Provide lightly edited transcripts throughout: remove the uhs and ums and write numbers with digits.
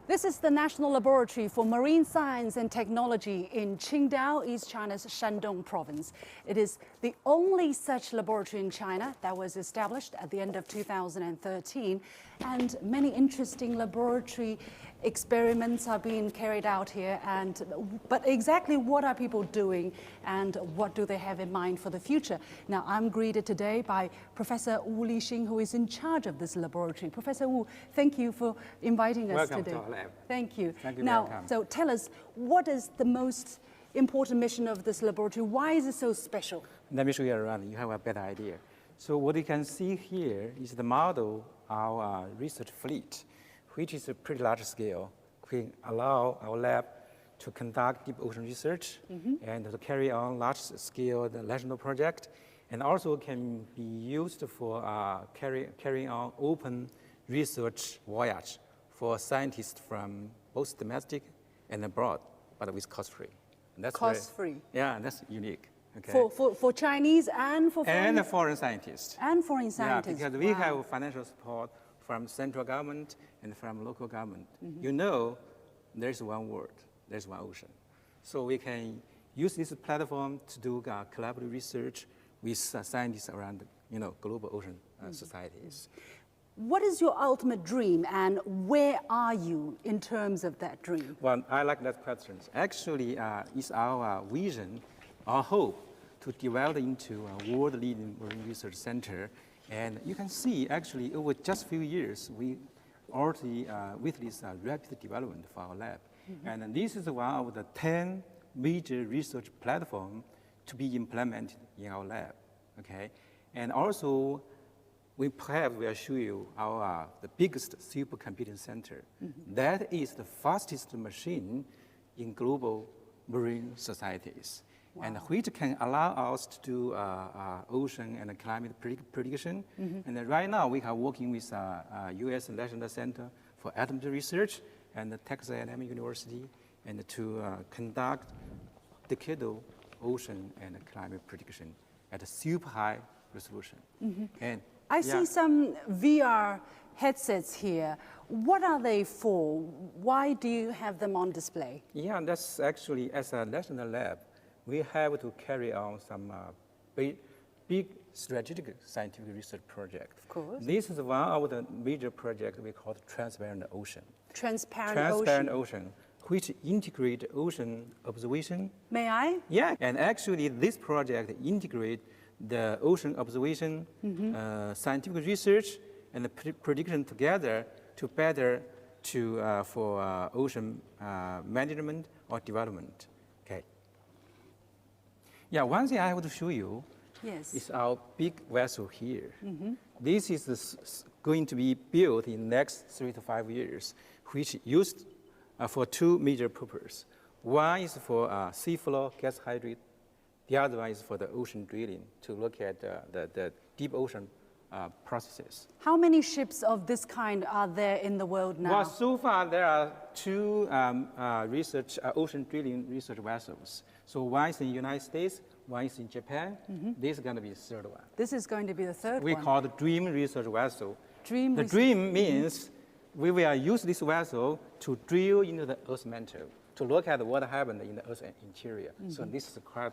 This is the National Laboratory for Marine Science and Technology in Qingdao, East China's Shandong province. It is the only such laboratory in China that was established at the end of 2013, and many interesting laboratory experiments are being carried out here. But exactly what are people doing and what do they have in mind for the future? Now, I'm greeted today by Professor Liu Xin, who is in charge of this laboratory. Professor Wu, thank you for inviting us today. Welcome to our lab. Thank you. Thank you. Now, so tell us, what is the most important mission of this laboratory? Why is it so special? Let me show you around. You have a better idea. So what you can see here is the model of our research fleet, which is a pretty large scale, which allow our lab to conduct deep ocean research and to carry on large scale the national project, and also can be used for carrying on open research voyage for scientists from both domestic and abroad, but with cost-free. Cost-free? Yeah, that's unique. Okay. For Chinese and for foreign? And foreign scientists. And foreign scientists. Yeah, because we have financial support from central government and from local government. You know, there's one world, there's one ocean. So we can use this platform to do collaborative research with scientists around, global ocean societies. What is your ultimate dream, and where are you in terms of that dream? Well, I like that question. Actually, it's our vision, our hope to develop into a world-leading marine research center. And you can see, actually, over just a few years, we already witnessed rapid development for our lab. And this is one of the 10 major research platforms to be implemented in our lab. Okay, and also, we perhaps will show you the biggest supercomputing center. That is the fastest machine in global marine societies, and which can allow us to do ocean and climate prediction. And right now, we are working with U.S. National Center for Atomic Research and the Texas A&M University, and to conduct decadal ocean and climate prediction at a super high resolution. And I see some VR headsets here. What are they for? Why do you have them on display? Yeah, that's actually, as a national lab, we have to carry on some big strategic scientific research project. Of course. This is one of the major projects we call Transparent Ocean. Transparent Ocean, which integrate ocean observation. May I? Yeah, and actually this project integrate the ocean observation, scientific research, and the prediction together to better for ocean management or development. Okay. Yeah, one thing I have to show you is our big vessel here. This is going to be built in the next 3 to 5 years, which used for two major purposes. One is for seafloor gas hydrate. The other one is for the ocean drilling, to look at the deep ocean processes. How many ships of this kind are there in the world now? Well, so far there are two ocean drilling research vessels. So one is in the United States, one is in Japan. This is going to be the third one. This is going to be the third one. We call the Dream Research Vessel. The dream means we will use this vessel to drill into the Earth's mantle, to look at what happened in the Earth's interior. So this is quite,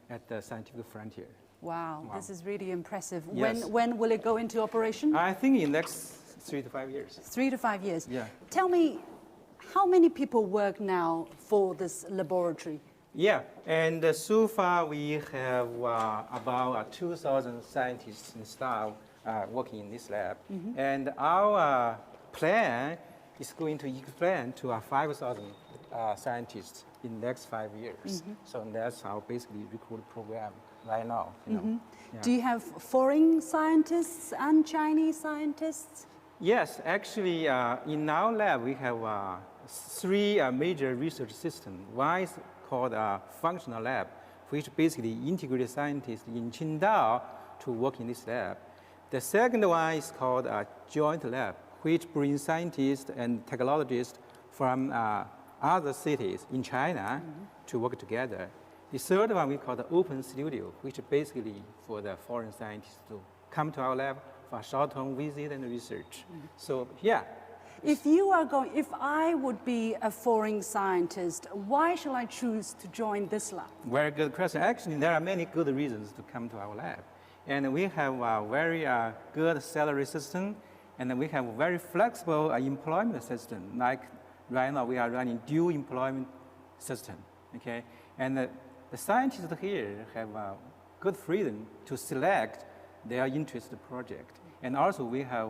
at the scientific frontier. Wow, this is really impressive. Yes. When will it go into operation? I think in the next 3 to 5 years. 3 to 5 years. Yeah. Tell me, how many people work now for this laboratory? Yeah, and so far we have about 2,000 scientists and staff working in this lab. And our plan is going to expand to 5,000 scientists in the next 5 years. So that's our basically recruit program right now. Do you have foreign scientists and Chinese scientists? Yes, actually, in our lab we have three major research systems. One is called a functional lab, which basically integrates scientists in Qingdao to work in this lab. The second one is called a joint lab, which brings scientists and technologists from other cities in China to work together. The third one we call the open studio, which is basically for the foreign scientists to come to our lab for a short-term visit and research. So yeah, If I would be a foreign scientist, why shall I choose to join this lab? Very good question. Actually, there are many good reasons to come to our lab. And we have a very good salary system, and we have a very flexible employment system. Like right now, we are running dual employment system, okay? And the scientists here have good freedom to select their interest project. And also, we have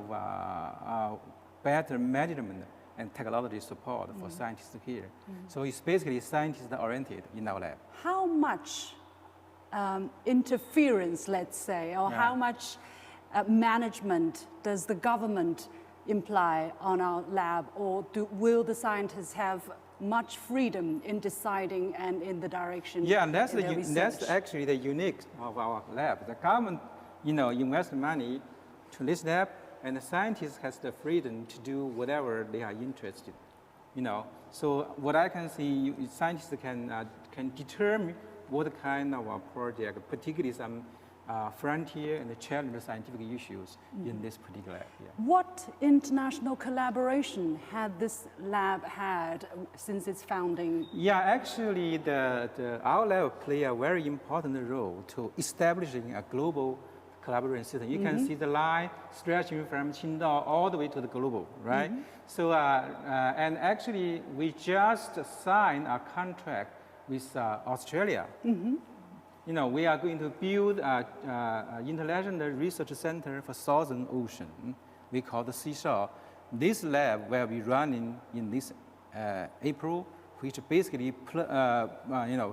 better management and technology support for scientists here. So it's basically scientist-oriented in our lab. How much interference, let's say, or how much management does the government imply on our lab, or will the scientists have much freedom in deciding and in the direction? Yeah, and that's actually the unique of our lab. The government, invests money to this lab, and the scientist has the freedom to do whatever they are interested. So what I can see, scientists can determine what kind of a project, particularly some frontier and challenge scientific issues in this particular lab. Yeah. What international collaboration had this lab had since its founding? Yeah, actually, our lab play a very important role to establishing a global collaboration system. You can see the line stretching from Qingdao all the way to the global, right? So, and actually, we just signed a contract with Australia. We are going to build an international research center for Southern Ocean. We call the Seashore. This lab will be running in this April, which basically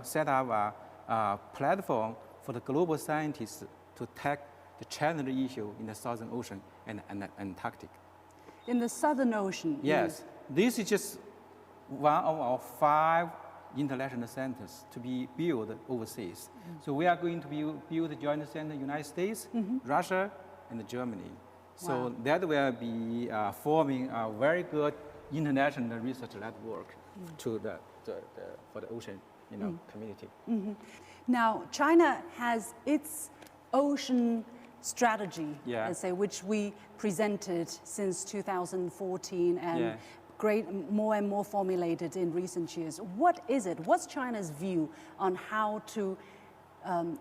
set up a platform for the global scientists to tackle the challenge issue in the Southern Ocean and Antarctic. In the Southern Ocean? Yes. This is just one of our 5 international centers to be built overseas. So we are going to build a joint center in the United States, Russia, and Germany. So that will be forming a very good international research network to for the ocean community. Now, China has its ocean strategy, let's say, which we presented since 2014 and more and more formulated in recent years. What is it? What's China's view on how to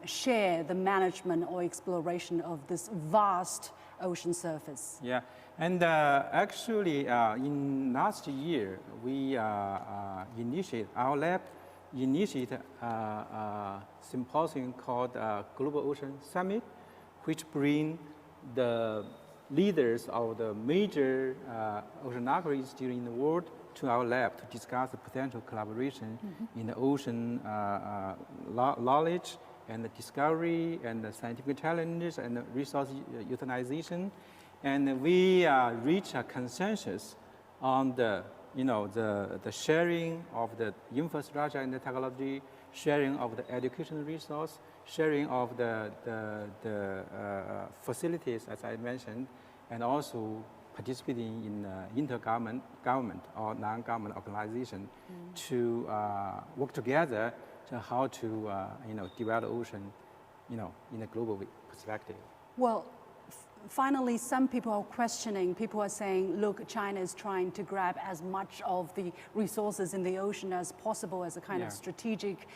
share the management or exploration of this vast ocean surface? Yeah, and actually, in last year, we our lab initiated a symposium called Global Ocean Summit, which bring the leaders of the major oceanography institutes in the world to our lab to discuss the potential collaboration in the ocean knowledge and the discovery and the scientific challenges and the resource utilization. And we reach a consensus on the sharing of the infrastructure and the technology, sharing of the educational resource, sharing of the facilities, as I mentioned, and also participating in intergovernment or non-government organization to work together to how to develop the ocean, in a global perspective. Well, finally, some people are questioning, people are saying, look, China is trying to grab as much of the resources in the ocean as possible as a kind of strategic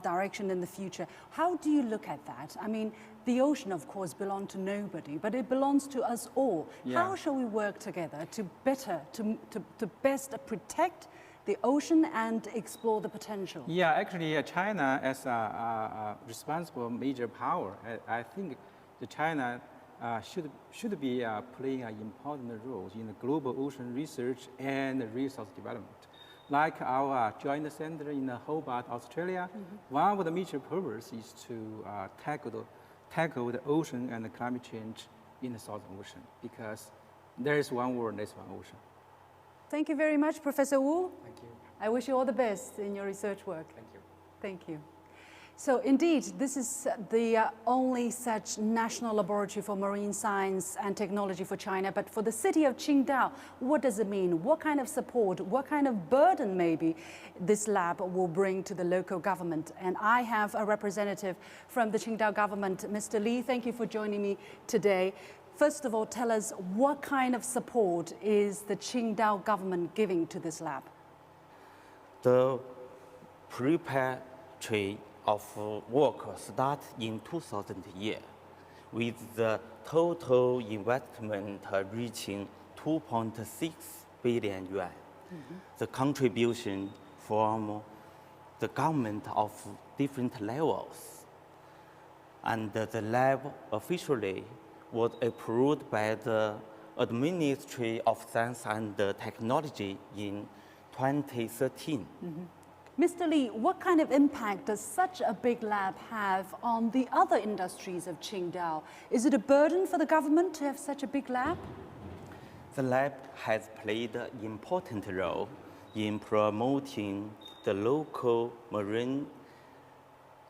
direction in the future. How do you look at that? I mean, the ocean, of course, belongs to nobody, but it belongs to us all. How shall we work together to best protect the ocean and explore the potential? Yeah, actually, China as a responsible major power, I think China should be playing an important role in the global ocean research and resource development. Like our joint center in Hobart, Australia, one of the major purposes is to tackle the ocean and the climate change in the Southern Ocean, because there is one world, there is one ocean. Thank you very much, Professor Wu. Thank you. I wish you all the best in your research work. Thank you. Thank you. So indeed, this is the only such national laboratory for marine science and technology for China. But for the city of Qingdao, what does it mean? What kind of support, what kind of burden maybe this lab will bring to the local government? And I have a representative from the Qingdao government, Mr. Li. Thank you for joining me today. First of all, tell us what kind of support is the Qingdao government giving to this lab? The preparatory of work start in 2000 year, with the total investment reaching 2.6 billion yuan. The contribution from the government of different levels. And the lab officially was approved by the Ministry of Science and Technology in 2013. Mr. Li, what kind of impact does such a big lab have on the other industries of Qingdao? Is it a burden for the government to have such a big lab? The lab has played an important role in promoting the local marine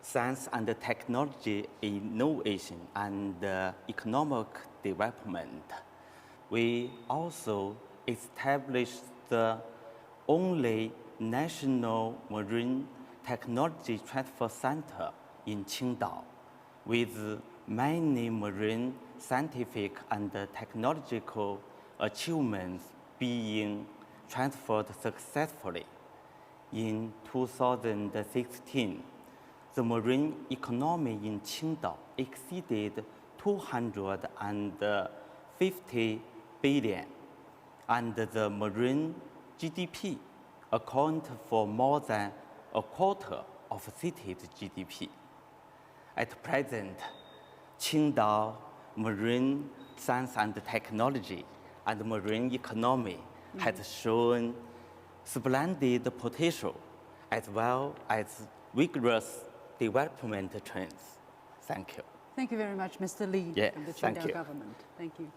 science and technology innovation and economic development. We also established the only National Marine Technology Transfer Center in Qingdao, with many marine scientific and technological achievements being transferred successfully. In 2016, the marine economy in Qingdao exceeded 250 billion, and the marine GDP account for more than a quarter of city's GDP. At present, Qingdao marine science and technology and marine economy has shown splendid potential as well as vigorous development trends. Thank you. Thank you very much, Mr. Li, Yeah, from the thank Qingdao you. government. Thank you.